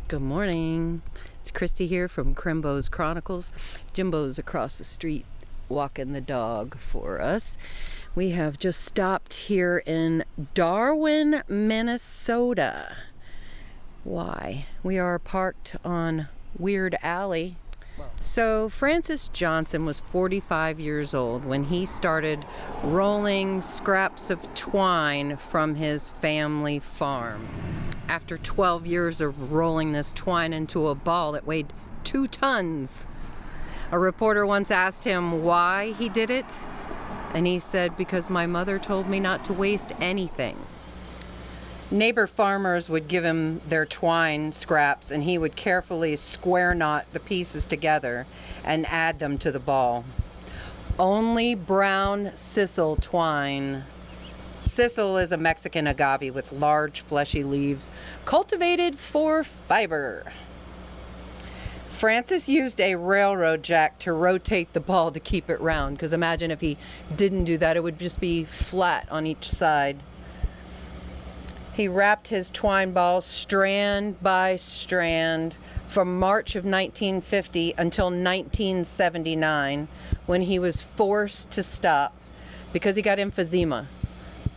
Good morning. It's Christy here from Crimbo's Chronicles. Jimbo's across the street walking the dog for us. We have just stopped here in Darwin, Minnesota. Why? We are parked on Weird Alley. So Francis Johnson was 45 years old when he started rolling scraps of twine from his family farm. After 12 years of rolling this twine into a ball that weighed 2 tons. A reporter once asked him why he did it, and he said, "Because my mother told me not to waste anything." Neighbor farmers would give him their twine scraps, and he would carefully square knot the pieces together and add them to the ball. Only brown sisal twine. Sisal is a Mexican agave with large fleshy leaves, cultivated for fiber. Francis used a railroad jack to rotate the ball to keep it round, because imagine if he didn't do that, it would just be flat on each side. He wrapped his twine ball strand by strand from March of 1950 until 1979, when he was forced to stop because he got emphysema.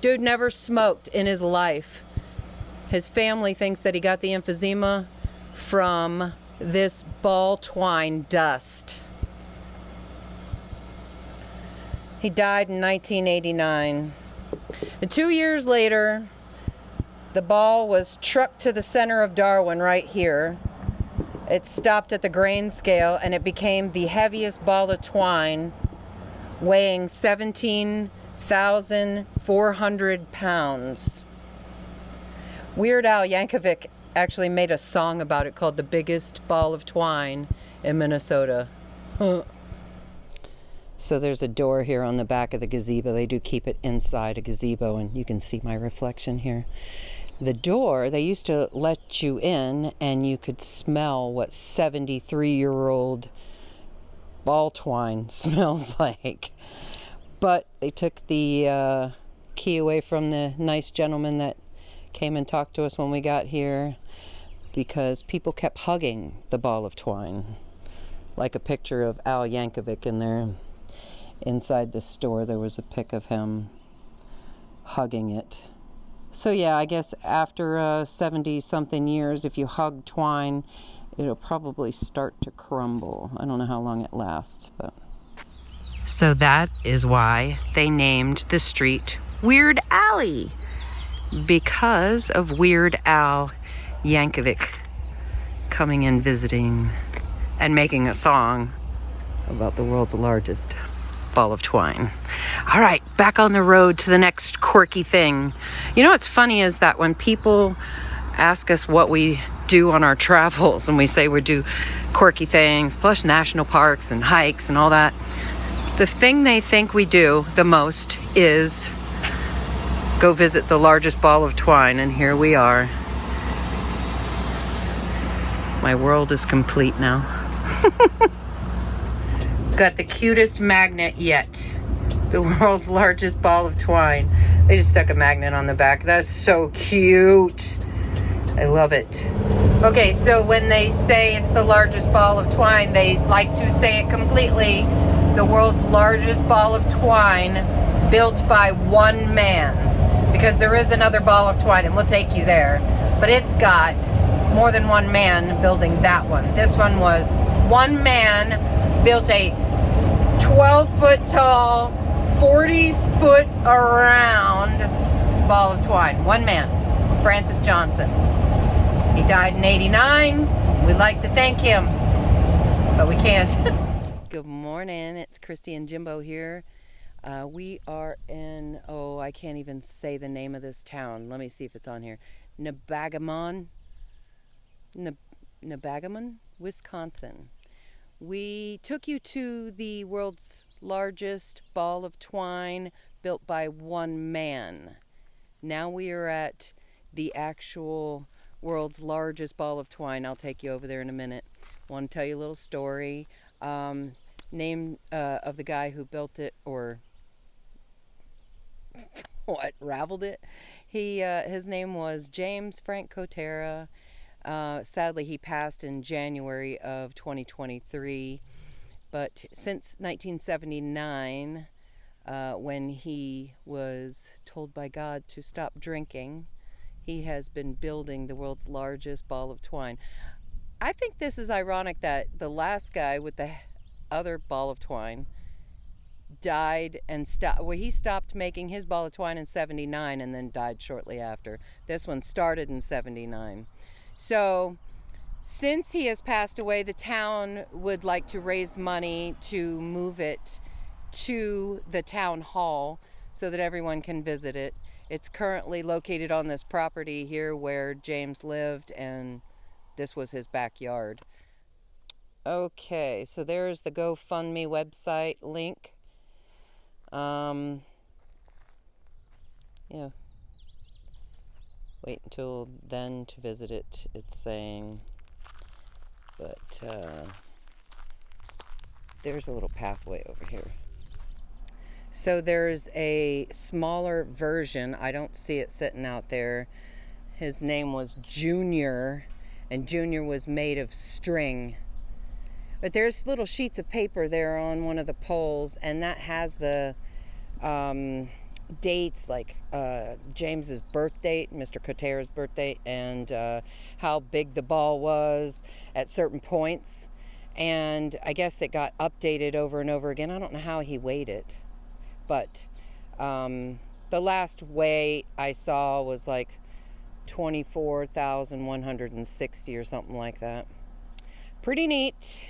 Dude never smoked in his life. His family thinks that he got the emphysema from this ball twine dust. He died in 1989. And 2 years later, the ball was trucked to the center of Darwin right here. It stopped at the grain scale and it became the heaviest ball of twine, weighing 17,400 pounds. Weird Al Yankovic actually made a song about it called "The Biggest Ball of Twine in Minnesota." So there's a door here on the back of the gazebo. They do keep it inside a gazebo, and you can see my reflection here. The door, they used to let you in and you could smell what 73-year-old ball twine smells like. But they took the key away from the nice gentleman that came and talked to us when we got here, because people kept hugging the ball of twine. Like a picture of Al Yankovic in there. Inside the store there was a pic of him hugging it. So yeah, I guess after 70-something years, if you hug twine, it'll probably start to crumble. I don't know how long it lasts, but... So that is why they named the street Weird Alley, because of Weird Al Yankovic coming and visiting and making a song about the world's largest ball of twine. All right, back on the road to the next quirky thing. You know what's funny is that when people ask us what we do on our travels, and we say we do quirky things, plus national parks and hikes and all that, the thing they think we do the most is go visit the largest ball of twine, and here we are. My world is complete now. Got the cutest magnet yet. The world's largest ball of twine. They just stuck a magnet on the back. That's so cute. I love it. Okay, so when they say it's the largest ball of twine, they like to say it completely. The world's largest ball of twine built by one man. Because there is another ball of twine, and we'll take you there. But it's got more than one man building that one. This one was one man built a 12-foot tall, 40-foot around ball of twine. One man, Francis Johnson. He died in 89. We'd like to thank him, but we can't. Good morning. It's Christy and Jimbo here. We are in, I can't even say the name of this town. Let me see if it's on here. Nebagamon, Wisconsin. We took you to the world's largest ball of twine built by one man. Now we are at the actual world's largest ball of twine. I'll take you over there in a minute. I want to tell you a little story. Name of the guy who built it, or raveled it. His name was James Frank Kotera. Sadly, he passed in January of 2023. But since 1979, when he was told by God to stop drinking, he has been building the world's largest ball of twine. I think this is ironic that the last guy with the other ball of twine died and he stopped making his ball of twine in 79 and then died shortly after. This one started in 79. So since he has passed away, the town would like to raise money to move it to the town hall so that everyone can visit it. It's currently located on this property here where James lived, and this was his backyard. Okay, so there's the GoFundMe website link. Yeah. Wait until then to visit it, it's saying. But there's a little pathway over here. So there's a smaller version. I don't see it sitting out there. His name was Junior, and Junior was made of string. But there's little sheets of paper there on one of the poles, and that has the dates, like James's birth date, Mr. Coterra's birth date, and how big the ball was at certain points. And I guess it got updated over and over again. I don't know how he weighed it, but the last weigh I saw was like 24,160 or something like that. Pretty neat.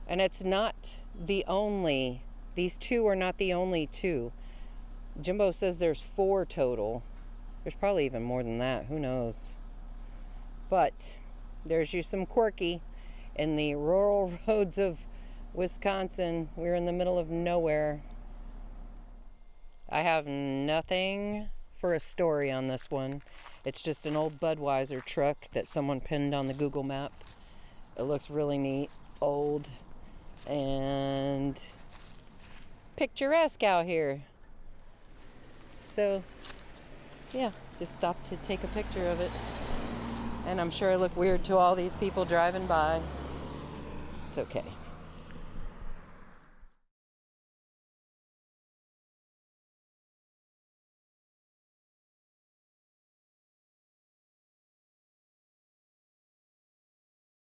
And it's not the only, these two are not the only two. Jimbo says there's 4 total. There's probably even more than that. Who knows? But there's you some quirky in the rural roads of Wisconsin. We're in the middle of nowhere. I have nothing for a story on this one. It's just an old Budweiser truck that someone pinned on the Google map. It looks really neat, old, and picturesque out here. So, yeah, just stopped to take a picture of it. And I'm sure I look weird to all these people driving by. It's okay.